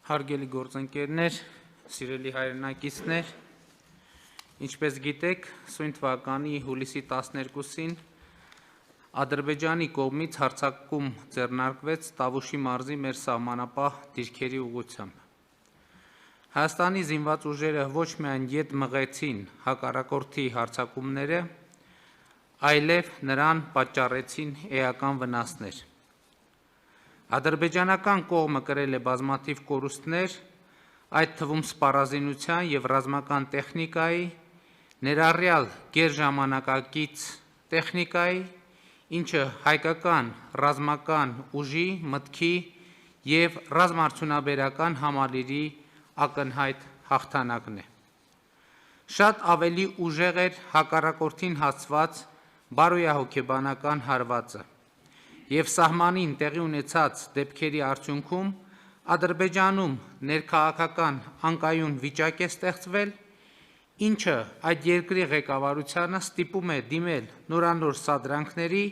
Հարգելի գործընկերներ, սիրելի հայրենակիցներ, ինչպես գիտեք, սույն թվականի հուլիսի 12-ին Ադրբեջանի կողմից հարձակում ձեռնարկվեց Տավուշի մարզի մեր սահմանապահ դիրքերի ուղղությամբ։ Հայաստանի զինված ուժերը ոչ միայն ետ մղեցին հակառակորդի հարձակումները, այլև նրան պատճառեցին էական վնասներ։ Ադրբեջանական կողմը կրել է բազմաթիվ կորուստներ, այդ թվում սպառազինության և ռազմական տեխնիկայի, ներառյալ գերժամանակակից տեխնիկայի, ինչը հայկական ռազմական ուժի, մտքի և ռազմաարդյունաբերական համալիրի ակնհայտ հաղթանակն է։ Շատ ավելի ուժեղ էր հակառակորդին հասցված բարոյահոգեբանական հարվածը, և սահմանին տեղի ունեցած դեպքերի արդյունքում Ադրբեջանում ներքաղաքական անկայուն վիճակ է ստեղծվել, ինչը այդ երկրի ղեկավարությանը ստիպում է դիմել նորանոր սադրանքների,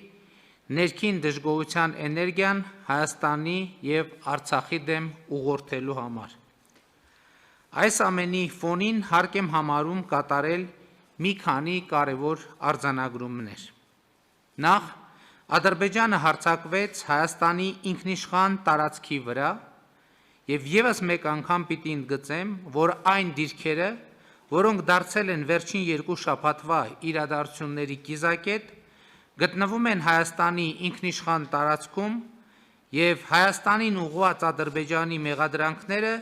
ներքին դժգոհության էներգիան Հայաստանի և Արցախի դեմ ուղղորդելու համար։ Այս ամենի ֆոնին հարկ եմ համարում կատարել մի քանի կարևոր արձանագրումներ։ Նախ, Ադրբեջանը հարձակվեց Հայաստանի ինքնիշխան տարածքի վրա, և ևս մեկ անգամ պիտի ընդգծեմ, որ այն դիրքերը, որոնք դարձել են վերջին երկու շաբաթվա իրադարձությունների կիզակետ, գտնվում են Հայաստանի ինքնիշխան տարածքում և Հայաստանին ուղղված Ադրբեջանի մեղադրանքները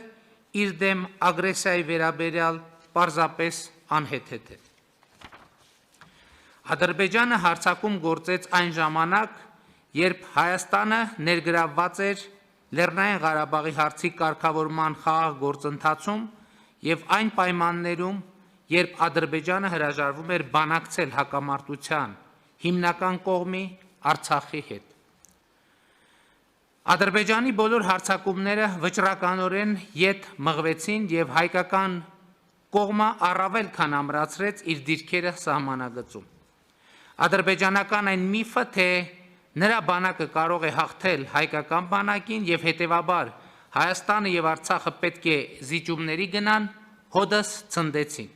իր դեմ ագրեսիայի վերաբերյալ պարզապես անհեթեթ են։ Ադրբեջանը հարձակում գործեց այն ժամանակ, երբ Հայաստանը ներգրավված էր Լեռնային Ղարաբաղի հարցի կարգավորման խաղաղ գործընթացում և այն պայմաններում, երբ Ադրբեջանը հրաժարվում էր բանակցել հակամարտության հիմնական կողմի Արցախի հետ։ Ադրբեջանի բոլոր հարձակումները վճռականորեն ետ մղվեցին և հայկական կողմը առավել քան ամրացրեց իր դիրքերը սահմանագծում։ Ադրբեջանական այն միֆը, թե նրա բանակը կարող է հաղթել հայկական բանակին և հետևաբար Հայաստանը և Արցախը պետք է զիջումների գնան, հօդս ցնդեցին։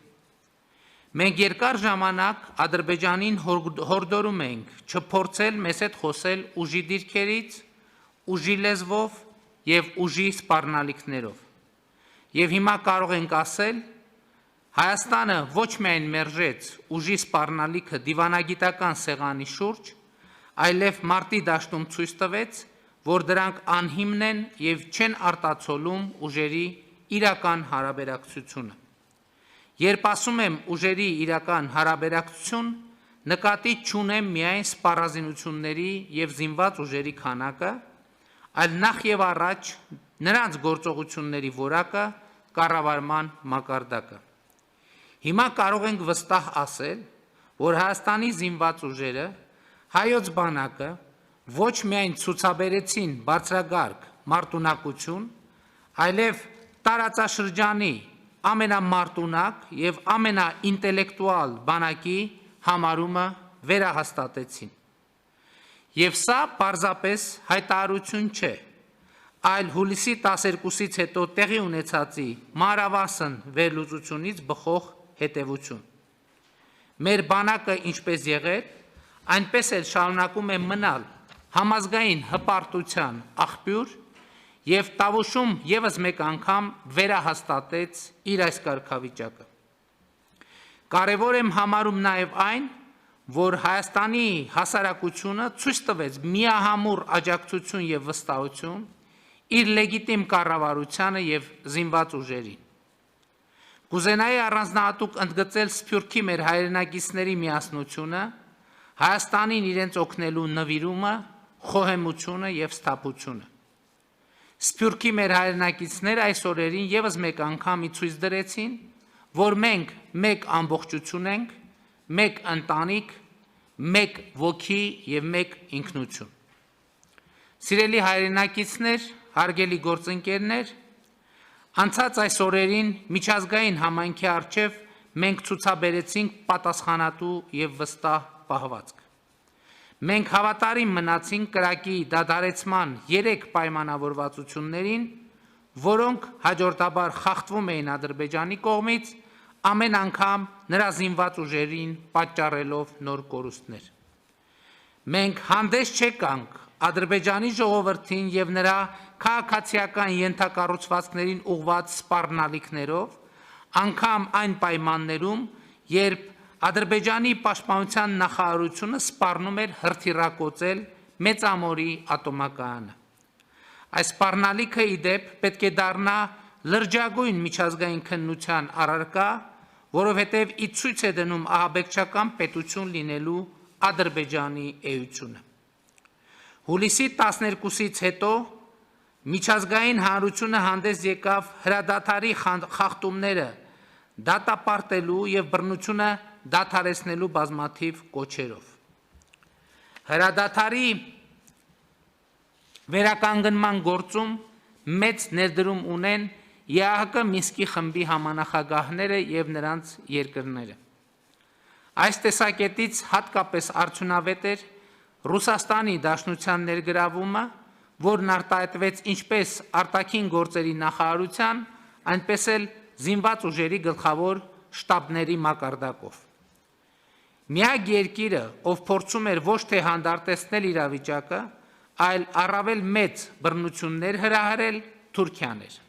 Մենք երկար ժամանակ Ադրբեջանին հորդորում ենք չփորձել մեզ հետ խոսել ուժի դիրքերից, ուժի լեզվով և ուժի սպառնալիքներով։ Եվ հիմա կարող ենք ասել, Հայաստանը ոչ միայն մերժեց ուժի սպառնալիքը դիվանագիտական սեղանի շուրջ, այլև մարտի դաշտում ցույց տվեց, որ դրանք անհիմն են և չեն արտացոլում ուժերի իրական հարաբերակցությունը։ Երբ ասում եմ ուժերի իրական հարաբերակցություն, նկատի չունեմ միայն սպառազինությունների և զինված ուժերի քանակը, այլ նախ և առաջ նրանց գործողությունների որակը, կառավարման մակարդակը։ Հիմա կարող ենք վստահ ասել, որ Հայաստանի զինված ուժերը, հայոց բանակը ոչ միայն ցուցաբերեցին բարձրագարկ մարտունակություն, այլև տարածաշրջանի ամենամարտունակ և ամենաինտելեկտուալ բանակի համարումը վերահաստատեցին։ Եվ սա պարզապես հայտարարություն չէ, այլ հուլիսի 12-ից հետո տեղի ունեցածի մանրավասն վերլուծությունից բխող հետևություն։ Մեր բանակը ինչպես եղել, այնպես էլ շարունակում է մնալ համազգային հպարտության աղբյուր և Տավուշում ևս մեկ անգամ վերահաստատեց իր այս կարգավիճակը։ Կարևոր եմ համարում նաև այն, որ Հայաստանի հասարակությունը ցույց տվեց միահամուռ աջակցություն և վստահություն իր լեգիտիմ կառավարությանը և զինված ուժերին։ Կուզենայի առանձնահատուկ ընդգծել Սփյուռքի մեր հայրենակիցների միասնությունը, Հայաստանին իրենց օգնելու նվիրումը, խոհեմությունը և սթափությունը։ Սփյուռքի մեր հայրենակիցները այս օրերին ևս մեկ անգամ ցույց դրեցին, որ մենք մեկ ամբողջություն ենք, մեկ ընտանիք, մեկ ոգի և մեկ ինքնություն։ Սիրելի հայրենակիցներ, հարգելի գործընկերներ, անցած այս օրերին միջազգային համայնքի առջև մենք ցուցաբերեցինք պատասխանատու և վստահ պահվածք։ Մենք հավատարիմ մնացինք կրակի դադարեցման 3 պայմանավորվածություններին, որոնք հաջորդաբար խախտվում էին Ադրբեջանի կողմից, ամեն անգամ նրա զինված ուժերին պատճառելով նոր կորուստներ։ Մենք հանդես չեկանք Ադրբեջանի ժողովրդին և նրա քաղաքացիական ենթակառուցվածքներին ուղղված սպառնալիքներով, անգամ այն պայմաններում, երբ Ադրբեջանի պաշտպանության նախարարությունը սպառնում էր հրթիռակոծել Մեծամորի ատոմակայանը։ Այս սպառնալիքը ի դեպ պետք է դառնա լրջագույն միջազգային քննության առարկա, որովհետև ի ցույց է դնում ահաբեկչական պետություն լինելու Ադրբեջանի էությունը։ Հուլիսի 12-ից հետո միջազգային հանրությունը հանդես եկավ հրադադարի խախտումները դատապարտելու և բռնությունը դադարեցնելու բազմաթիվ կոչերով։ Հրադադարի վերականգնման գործում մեծ ներդրում ունեն ԵԱՀԿ Մինսկի խմբի համանախագահները և նրանց երկրները։ Այս տեսակետից հատկապես արդյունավետ էր Ռուսաստանի Դաշնության ներգրավումը, որն արտահայտվեց ինչպես արտաքին գործերի նախարարության, այնպես էլ զինված ուժերի գլխավոր շտաբների մակարդակով։ Միակ երկիրը, ով փորձում էր ոչ թե հանդարտեցնել իրավիճակը, այլ առավել մեծ բռնություններ հրահրել, Թուրքիան էր։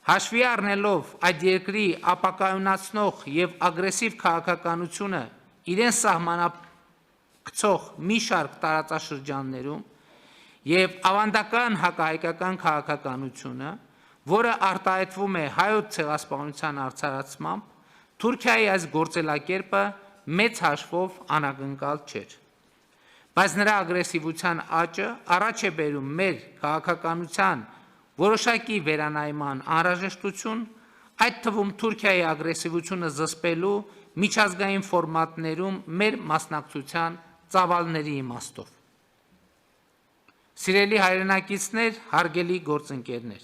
Հաշվի առնելով այդ երկրի ապակայունացնող և ագրեսիվ քաղաքականությունը իրեն սահմանափակցող մի շարք տարածաշրջաններում և ավանդական հակահայկական քաղաքականությունը, որը արտահայտվում է հայոց ցեղասպանության արդարացմամբ, Թուրքիայի այս գործելակերպը մեծ հաշվով անակնկալ չէր։ Բայց նրա ագրեսիվության աճը առաջ է բերում մեր քաղաքականության որոշակի վերանայման անհրաժեշտություն, այդ թվում Թուրքիայի ագրեսիվությունը զսպելու միջազգային ֆորմատներում մեր մասնակցության ծավալների իմաստով։ Սիրելի հայրենակիցներ, հարգելի գործընկերներ,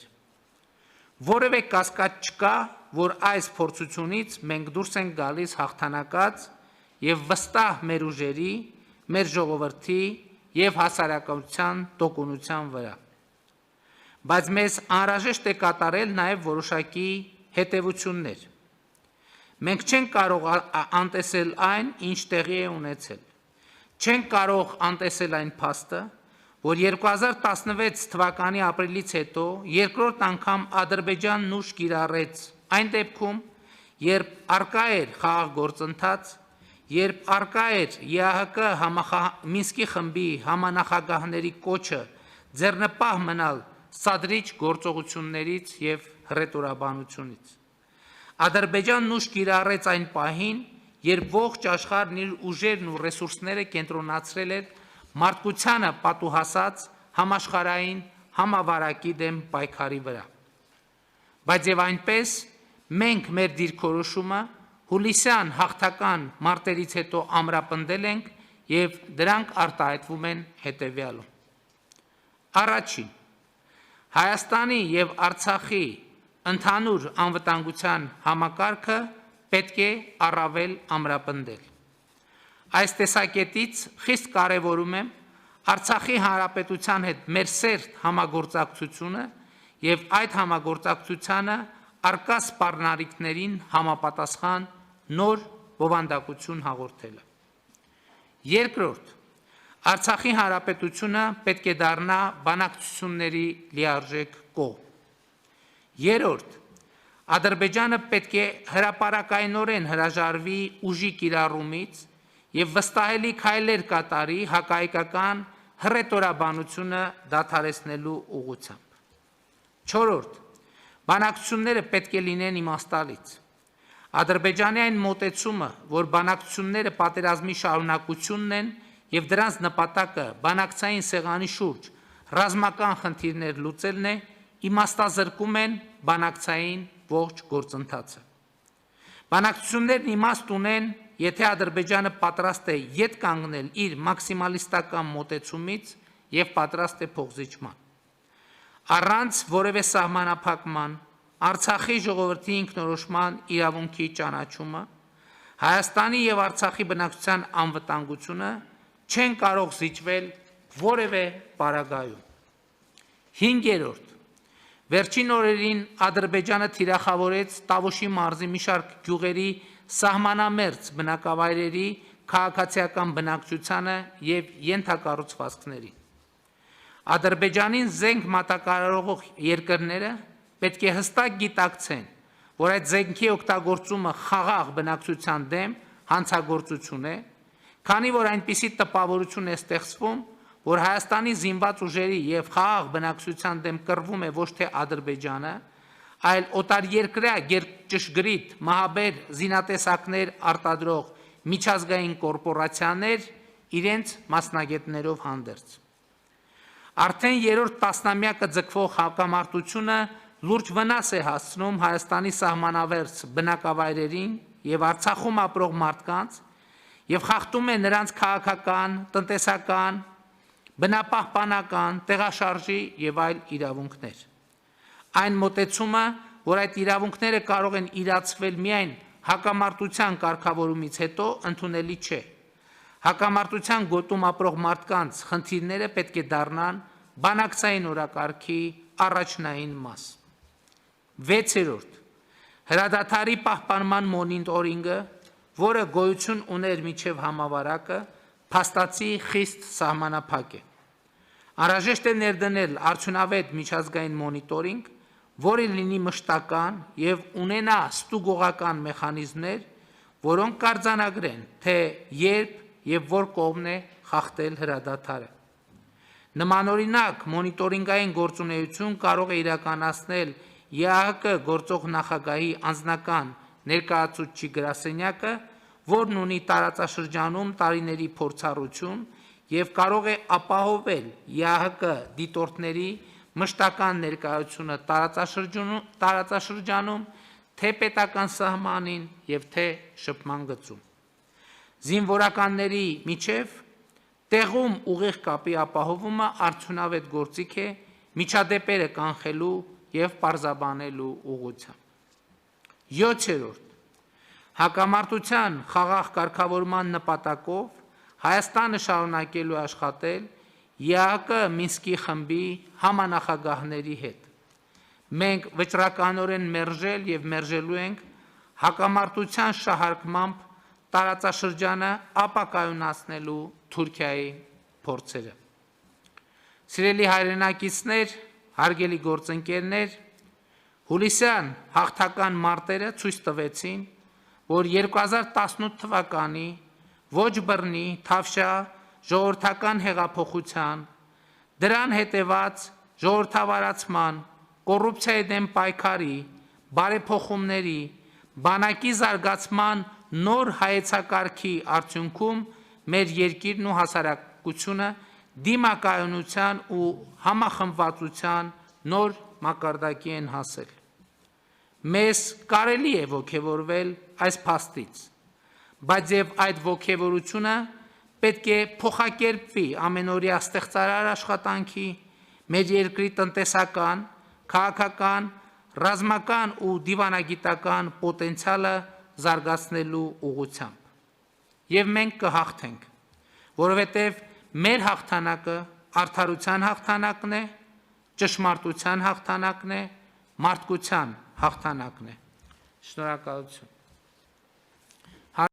որևէ կասկած չկա, որ այս փորձությունից մենք դուրս ենք գալիս հաղթանակած և վստահ մեր ուժերի, մեր ժողովրդի և հասարակության տոկունության վրա։ Բայց մեզ անհրաժեշտ է կատարել նաև որոշակի հետևություններ։ Մենք չենք կարող անտեսել այն, ինչ տեղի է ունեցել։ Չենք կարող անտեսել այն փաստը, որ 2016 թվականի ապրիլից հետո երկրորդ անգամ Ադրբեջանն ուժ կիրառեց այն դեպքում, երբ առկա էր խաղաղ գործընթաց, երբ առկա էր ԵԱՀԿ Մինսկի խմբի համանախագահների կոչը ձեռնպահ մնալ սադրիչ գործողություններից և հռետորաբանությունից։ Ադրբեջանն ուժ կիրառեց այն պահին, երբ ողջ աշխարհն իր ուժերն ու ռեսուրսները կենտրոնացրել էր մարդկությանը պատուհասած համաշխարհային համավարակի դեմ պայքարի վրա։ Բայց և այնպես մենք մեր դիրքորոշումը հուլիսյան հաղթական մարտերից հետո ամրապնդել ենք և դրանք արտահայտվում են հետևյալում. Առաջին, Հայաստանի և Արցախի ընդհանուր անվտանգության համակարգը պետք է առավել ամրապնդել։ Այս տեսակետից խիստ կարևորում եմ Արցախի Հանրապետության հետ մեր սերտ համագործակցությունը և այդ համագործակցությանը առկա սպառնալիքներին համապատասխան նոր բովանդակություն հաղորդելը։ Երկրորդ, Արցախի Հանրապետությունը պետք է դառնա բանակցությունների լիարժեք կողմ։ Երրորդ, Ադրբեջանը պետք է հրապարակայնորեն հրաժարվի ուժի կիրառումից և վստահելի քայլեր կատարի հակահայկական հռետորաբանությունը դադարեցնելու ուղղությամբ։ Չորրորդ, բանակցությունները պետք է լինեն իմաստալից։ Ադրբեջանի այն մոտեցումը, որ բանակցությունները պատերազմի շարունակությունն են և դրանց նպատակը բանակցային սեղանի շուրջ ռազմական խնդիրներ լուծելն է, իմաստազրկում են բանակցային ողջ գործընթացը։ Բանակցություններն իմաստ ունեն, եթե Ադրբեջանը պատրաստ է ետ կանգնել իր մաքսիմալիստական մոտեցումից և պատրաստ է փոխզիջման։ Առանց որևէ սահմանափակման, Արցախի ժողովրդի ինքնորոշման իրավունքի ճանաչումը, Հայաստանի և Արցախի բնակչության անվտանգությունը չեն կարող զիջվել որևէ պարագայում։ Հինգերորդ, Վերջին օրերին Ադրբեջանը թիրախավորեց Տավուշի մարզի մի շարք գյուղերի սահմանամերձ բնակավայրերի քաղաքացիական բնակչությանը եւ ենթակառուցվածքներին։ Ադրբեջանին զենք մատակարարող երկրները պետք է հստակ գիտակցեն, որ այդ զենքի օգտագործումը խաղաղ բնակչության դեմ հանցագործություն է, քանի որ այնպիսի տպավորություն է ստեղծվում, որ Հայաստանի զինված ուժերի եւ խաղաղ բնակչության դեմ կռվում է ոչ թե Ադրբեջանը, այլ օտարերկրյա ճշգրիտ մահաբեր զինատեսակներ արտադրող միջազգային կորպորացիաներ իրենց մասնագետներով հանդերձ։ Արդեն երրորդ տասնամյակը ձգվող հակամարտությունը լուրջ վնաս է հասցնում Հայաստանի սահմանավերձ բնակավայրերին եւ Արցախում ապրող մարդկանց եւ խախտում է նրանց քաղաքական, տնտեսական, բնապահպանական, տեղաշարժի եւ այլ իրավունքներ։ Այն մոտեցումը, որ այդ իրավունքները կարող են իրացվել միայն հակամարտության կարգավորումից հետո, ընդունելի չէ։ Հակամարտության գոտում ապրող մարդկանց խնդիրները պետք է դառնան բանակցային օրակարգի առաջնային մաս։ 6. Հրադադարի պահպանման մոնիտորինգը, որը գոյություն ուներ մինչև համավարակը, փաստացի խիստ սահմանափակ է։ Անհրաժեշտ է ներդնել արդյունավետ միջազգային մոնիտորինգ, որը լինի մշտական եւ ունենա ստուգողական մեխանիզմներ, որոնք կարձանագրեն, թե երբ եւ որ կողմն է խախտել հրադադարը։ Նմանօրինակ մոնիտորինգային գործունեություն կարող է իրականացնել ԵԱՀԿ գործող նախագահի անձնական ներկայացուցչի գրասենյակը, որն ունի տարածաշրջանում տարիների փորձառություն եւ կարող է ապահովել ԵԱՀԿ դիտորդների մշտական ներկայությունը տարածաշրջանում, թե պետական սահմանին եւ թե շփման գծում։ Զինվորականների միջև տեղում ուղիղ կապի ապահովումը արդյունավետ գործիք է միջադեպերը կանխելու եւ պարզաբանելու ուղղությամբ։ 7. Հակամարտության խաղաղ կարգավորման նպատակով Հայաստանը շարունակելու աշխատել ԵԱՀԿ Մինսկի խմբի համանախագահների հետ։ Մենք վճռականորեն մերժել եւ մերժելու ենք հակամարտության շահարկմամբ տարածաշրջանը ապակայունացնելու Թուրքիայի փորձերը։ Սիրելի հայրենակիցներ, հարգելի գործընկերներ, հուլիսյան հաղթական մարտերը ցույց տվեցին, որ 2018 թվականի ոչ բռնի, թավշյա, ժողովրդական հեղափոխության, դրան հետևած ժողովրդավարացման, կոռուպցիայի դեմ պայքարի, բարեփոխումների, բանակի զարգացման նոր հայեցակարգի արդյունքում մեր երկիրն ու հասարակությունը դիմակայունության ու համախմբվածության նոր մակարդակի են հասել։ Մեզ կարելի է ոգևորվել այս փաստից, բայց եւ այդ ոգևորությունը պետք է փոխակերպվի ամենօրյա ստեղծարար աշխատանքի, մեր երկրի տնտեսական, քաղաքական, ռազմական ու դիվանագիտական պոտենցիալը զարգացնելու ուղղությամբ։ Եվ մենք կհաղթենք, որովհետև մեր հաղթանակը արդարության հաղթանակն է, ճշմարտության հաղթանակն է, մարդկության հաղթանակն է։ Շնորհակալություն։